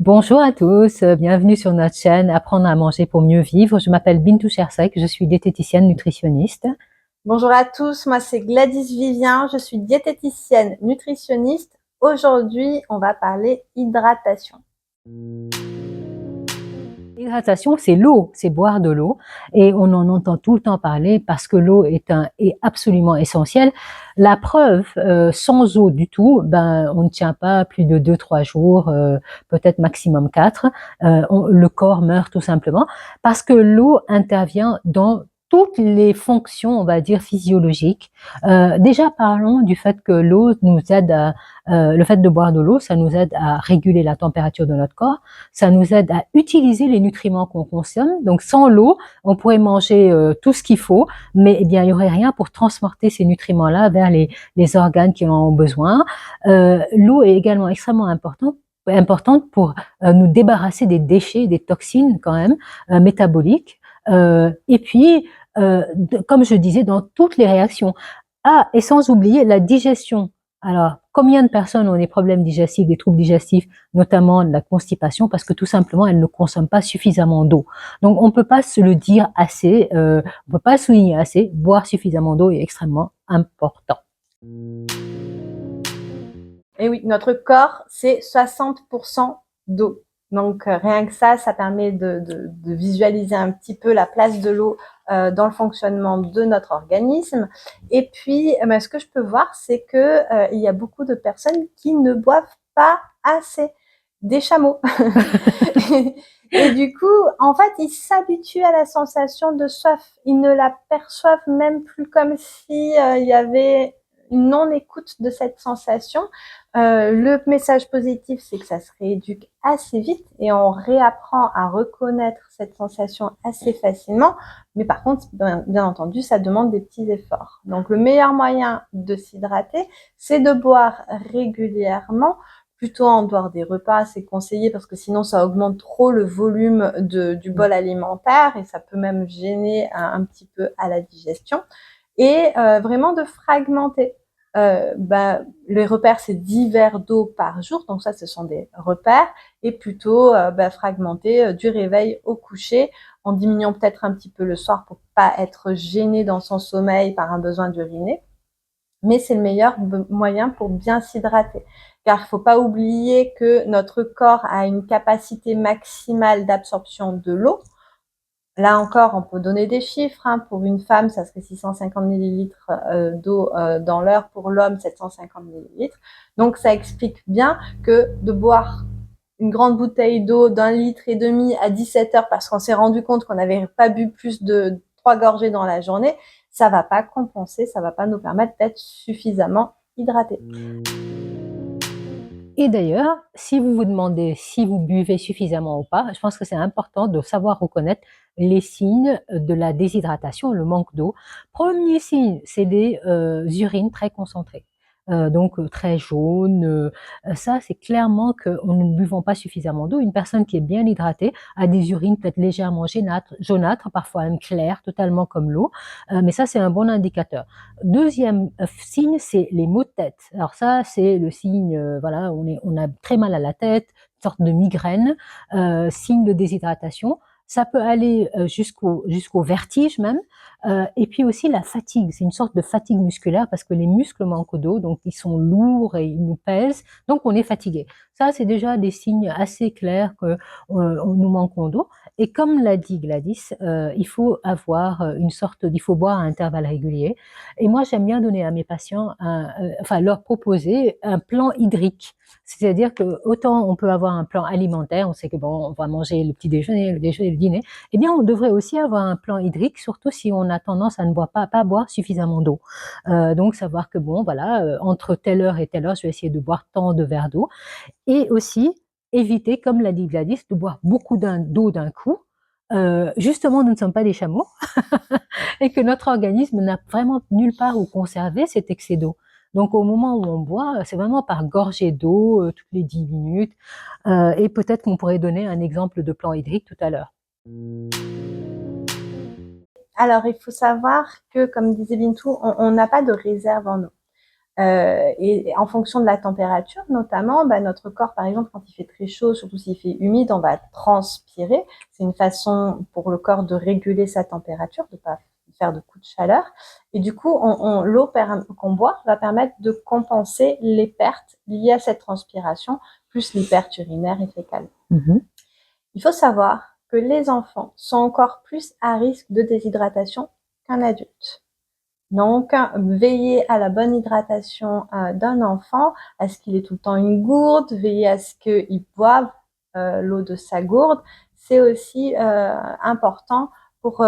Bonjour à tous, bienvenue sur notre chaîne Apprendre à manger pour mieux vivre. Je m'appelle Bintou Chersek, je suis diététicienne nutritionniste. Bonjour à tous, moi c'est Gladys Vivien, je suis diététicienne nutritionniste. Aujourd'hui, on va parler hydratation. L'hydratation, c'est l'eau, c'est boire de l'eau et on en entend tout le temps parler parce que l'eau est absolument essentielle. La preuve, sans eau du tout, on ne tient pas plus de 2-3 jours, peut-être maximum 4. Le corps meurt tout simplement parce que l'eau intervient dans toutes les fonctions, on va dire, physiologiques. Déjà, parlons du fait que l'eau nous aide le fait de boire de l'eau, ça nous aide à réguler la température de notre corps, ça nous aide à utiliser les nutriments qu'on consomme. Donc, sans l'eau, on pourrait manger tout ce qu'il faut, mais il n'y aurait rien pour transporter ces nutriments-là vers les organes qui en ont besoin. L'eau est également extrêmement importante pour nous débarrasser des déchets, des toxines quand même, métaboliques. Et puis, comme je disais, dans toutes les réactions. Ah, et sans oublier la digestion. Alors, combien de personnes ont des problèmes digestifs, des troubles digestifs, notamment de la constipation, parce que tout simplement, elles ne consomment pas suffisamment d'eau. Donc, on ne peut pas se le dire assez, on ne peut pas souligner assez, boire suffisamment d'eau est extrêmement important. Et oui, notre corps, c'est 60% d'eau. Donc rien que ça permet de visualiser un petit peu la place de l'eau dans le fonctionnement de notre organisme. Et puis, ce que je peux voir, c'est que il y a beaucoup de personnes qui ne boivent pas assez, des chameaux. Et du coup, en fait, ils s'habituent à la sensation de soif. Ils ne la perçoivent même plus comme si il y avait une non-écoute de cette sensation. Le message positif, c'est que ça se rééduque assez vite et on réapprend à reconnaître cette sensation assez facilement. Mais par contre, bien entendu, ça demande des petits efforts. Donc, le meilleur moyen de s'hydrater, c'est de boire régulièrement, plutôt en dehors des repas, c'est conseillé parce que sinon ça augmente trop le volume du bol alimentaire et ça peut même gêner un petit peu à la digestion. Et vraiment de fragmenter. Les repères, c'est 10 verres d'eau par jour, donc ça, ce sont des repères, et plutôt fragmenter du réveil au coucher, en diminuant peut-être un petit peu le soir pour pas être gêné dans son sommeil par un besoin d'uriner. Mais c'est le meilleur moyen pour bien s'hydrater. Car il ne faut pas oublier que notre corps a une capacité maximale d'absorption de l'eau. Là encore, on peut donner des chiffres. Pour une femme, ça serait 650 millilitres d'eau dans l'heure. Pour l'homme, 750 millilitres. Donc, ça explique bien que de boire une grande bouteille d'eau d'1,5 litre à 17 heures parce qu'on s'est rendu compte qu'on n'avait pas bu plus de 3 gorgées dans la journée, ça va pas compenser, ça va pas nous permettre d'être suffisamment hydratés. Et d'ailleurs, si vous vous demandez si vous buvez suffisamment ou pas, je pense que c'est important de savoir reconnaître les signes de la déshydratation, le manque d'eau. Premier signe, c'est des urines très concentrées. Donc très jaunes. Ça, c'est clairement que nous ne buvons pas suffisamment d'eau. Une personne qui est bien hydratée a des urines peut-être légèrement jaunâtres, parfois même claires, totalement comme l'eau. Mais ça, c'est un bon indicateur. Deuxième signe, c'est les maux de tête. Alors ça, c'est le signe, voilà, on a très mal à la tête, une sorte de migraine, signe de déshydratation. Ça peut aller jusqu'au vertige même. Et puis aussi la fatigue, c'est une sorte de fatigue musculaire parce que les muscles manquent d'eau, donc ils sont lourds et ils nous pèsent, donc on est fatigué. Ça, c'est déjà des signes assez clairs que nous manquons d'eau. Et comme l'a dit Gladys, il faut il faut boire à intervalles réguliers. Et moi, j'aime bien donner à mes patients, leur proposer un plan hydrique. C'est-à-dire que autant on peut avoir un plan alimentaire, on sait que bon, on va manger le petit déjeuner, le déjeuner, le dîner. Eh bien, on devrait aussi avoir un plan hydrique, surtout si on a tendance à ne pas boire suffisamment d'eau. Donc, savoir que bon, voilà, entre telle heure et telle heure, je vais essayer de boire tant de verres d'eau. Et aussi, éviter, comme l'a dit Gladys, de boire beaucoup d'eau d'un coup. Justement, nous ne sommes pas des chameaux et que notre organisme n'a vraiment nulle part où conserver cet excès d'eau. Donc, au moment où on boit, c'est vraiment par gorgée d'eau, toutes les 10 minutes. Et peut-être qu'on pourrait donner un exemple de plan hydrique tout à l'heure. Alors, il faut savoir que, comme disait Bintou, on n'a pas de réserve en eau. Et en fonction de la température, notamment, notre corps, par exemple, quand il fait très chaud, surtout s'il fait humide, on va transpirer. C'est une façon pour le corps de réguler sa température, de pas faire de coups de chaleur. Et du coup, l'eau qu'on boit va permettre de compenser les pertes liées à cette transpiration, plus les pertes urinaires et fécales. Il faut savoir que les enfants sont encore plus à risque de déshydratation qu'un adulte. Donc, veiller à la bonne hydratation d'un enfant, à ce qu'il ait tout le temps une gourde, veiller à ce qu'il boive l'eau de sa gourde, c'est aussi important pour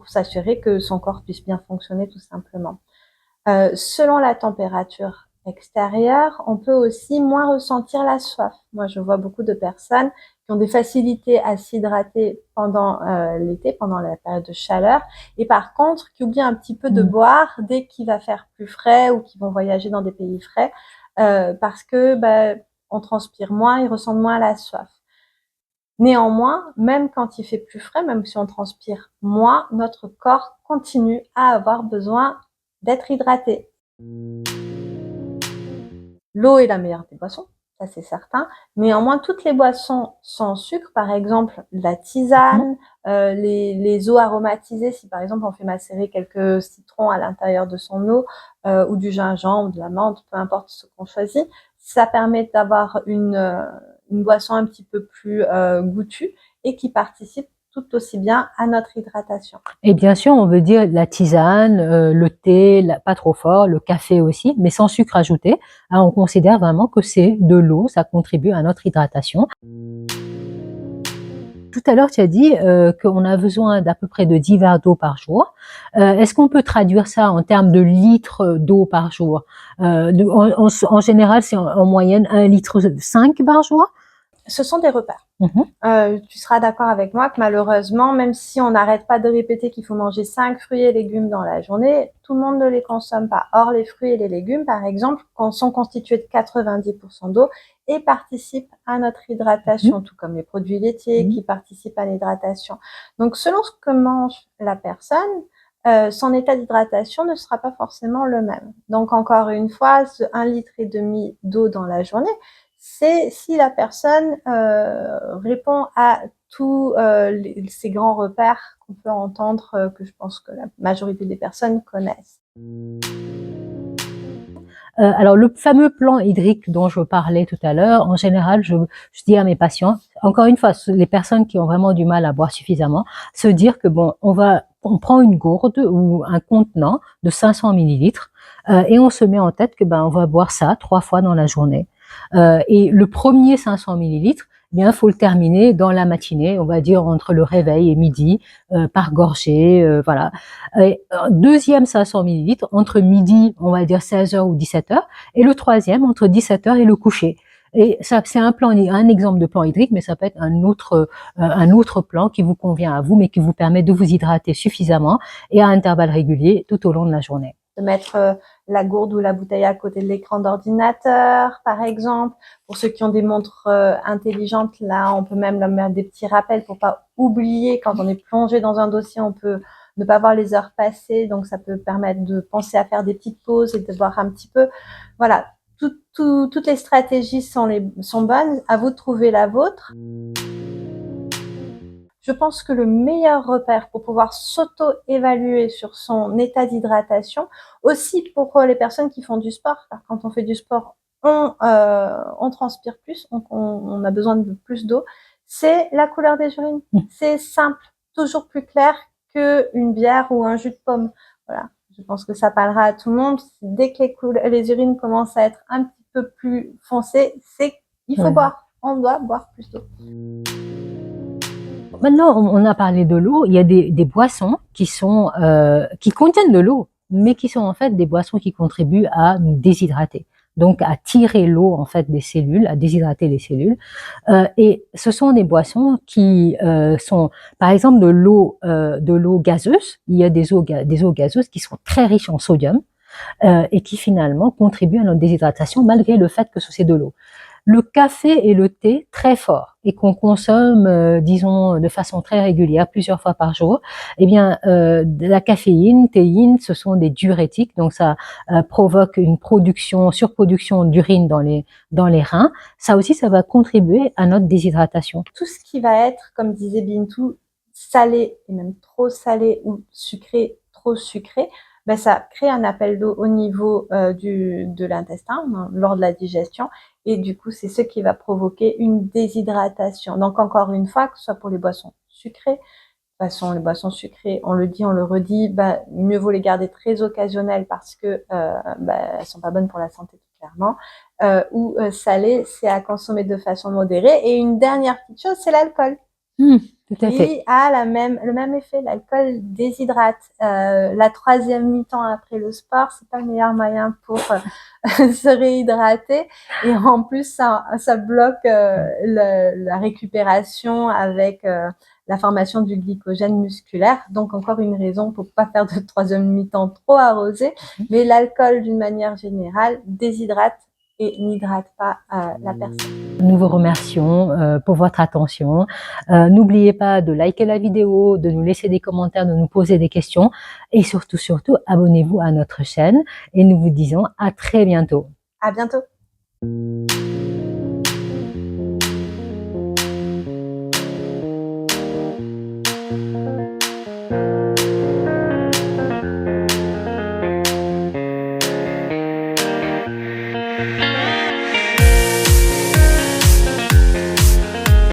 s'assurer que son corps puisse bien fonctionner tout simplement. Selon la température extérieure, on peut aussi moins ressentir la soif. Moi, je vois beaucoup de personnes qui ont des facilités à s'hydrater pendant l'été, pendant la période de chaleur, et par contre, qui oublient un petit peu de boire dès qu'il va faire plus frais ou qu'ils vont voyager dans des pays frais, parce que on transpire moins, ils ressentent moins la soif. Néanmoins, même quand il fait plus frais, même si on transpire moins, notre corps continue à avoir besoin d'être hydraté. L'eau est la meilleure des boissons, ça c'est certain. Néanmoins, toutes les boissons sans sucre, par exemple la tisane, les eaux aromatisées, si par exemple on fait macérer quelques citrons à l'intérieur de son eau, ou du gingembre, de la menthe, peu importe ce qu'on choisit, ça permet d'avoir une boisson un petit peu plus goûtue et qui participe tout aussi bien à notre hydratation. Et bien sûr, on veut dire la tisane, le thé, pas trop fort, le café aussi, mais sans sucre ajouté. Hein, on considère vraiment que c'est de l'eau, ça contribue à notre hydratation. Tout à l'heure, tu as dit qu'on a besoin d'à peu près de 10 verres d'eau par jour. Est-ce qu'on peut traduire ça en termes de litres d'eau par jour? En général, c'est en moyenne 1,5 litre par jour. Ce sont des repères. Tu seras d'accord avec moi que malheureusement, même si on n'arrête pas de répéter qu'il faut manger 5 fruits et légumes dans la journée, tout le monde ne les consomme pas. Or, les fruits et les légumes, par exemple, sont constitués de 90% d'eau et participent à notre hydratation, tout comme les produits laitiers qui participent à l'hydratation. Donc, selon ce que mange la personne, son état d'hydratation ne sera pas forcément le même. Donc, encore une fois, ce 1,5 litre d'eau dans la journée, c'est si la personne répond à tous ces grands repères qu'on peut entendre, que je pense que la majorité des personnes connaissent. Alors le fameux plan hydrique dont je parlais tout à l'heure, en général, je dis à mes patients, encore une fois, les personnes qui ont vraiment du mal à boire suffisamment, se dire que bon, on prend une gourde ou un contenant de 500 millilitres et on se met en tête que on va boire ça 3 fois dans la journée. Et le premier 500 millilitres, bien, faut le terminer dans la matinée, on va dire entre le réveil et midi, par gorgée, voilà. Et deuxième 500 millilitres entre midi, on va dire 16h ou 17h, et le troisième entre 17h et le coucher. Et ça, c'est un exemple de plan hydrique, mais ça peut être un autre plan qui vous convient à vous, mais qui vous permet de vous hydrater suffisamment et à intervalles réguliers tout au long de la journée. De mettre la gourde ou la bouteille à côté de l'écran d'ordinateur, par exemple. Pour ceux qui ont des montres intelligentes, là, on peut même leur mettre des petits rappels pour pas oublier quand on est plongé dans un dossier, on peut ne pas voir les heures passer, donc ça peut permettre de penser à faire des petites pauses et de voir un petit peu. Voilà, toutes les stratégies sont bonnes. À vous de trouver la vôtre. Je pense que le meilleur repère pour pouvoir s'auto-évaluer sur son état d'hydratation, aussi pour les personnes qui font du sport, car quand on fait du sport, on transpire plus, on a besoin de plus d'eau, c'est la couleur des urines. C'est simple, toujours plus clair qu'une bière ou un jus de pomme. Voilà, je pense que ça parlera à tout le monde. Dès que les urines commencent à être un petit peu plus foncées, il faut boire. On doit boire plus d'eau. Maintenant, on a parlé de l'eau. Il y a des boissons qui contiennent de l'eau, mais qui sont en fait des boissons qui contribuent à nous déshydrater, donc à tirer l'eau en fait des cellules, à déshydrater les cellules. Et ce sont des boissons qui sont, par exemple, de l'eau gazeuse. Il y a des eaux gazeuses qui sont très riches en sodium et qui finalement contribuent à notre déshydratation malgré le fait que c'est de l'eau. Le café et le thé, très fort. et qu'on consomme, disons, de façon très régulière, plusieurs fois par jour, eh bien, de la caféine, théine, ce sont des diurétiques, donc ça provoque une surproduction d'urine dans les reins. Ça aussi, ça va contribuer à notre déshydratation. Tout ce qui va être, comme disait Bintou, salé et même trop salé ou sucré, trop sucré, ben ça crée un appel d'eau au niveau de l'intestin lors de la digestion et du coup c'est ce qui va provoquer une déshydratation. Donc encore une fois, que ce soit pour les boissons sucrées, de toute façon les boissons sucrées, on le dit, on le redit, ben, mieux vaut les garder très occasionnelles parce que elles sont pas bonnes pour la santé clairement. Ou salées, c'est à consommer de façon modérée. Et une dernière petite chose, c'est l'alcool. Tout à fait. Qui a le même effet. L'alcool déshydrate. La troisième mi-temps après le sport, c'est pas le meilleur moyen pour se réhydrater. Et en plus, ça bloque la récupération avec la formation du glycogène musculaire. Donc encore une raison pour pas faire de troisième mi-temps trop arrosé. Mais l'alcool, d'une manière générale, déshydrate et n'hydrate pas la personne. Nous vous remercions pour votre attention. N'oubliez pas de liker la vidéo, de nous laisser des commentaires, de nous poser des questions et surtout, abonnez-vous à notre chaîne et nous vous disons à très bientôt. À bientôt.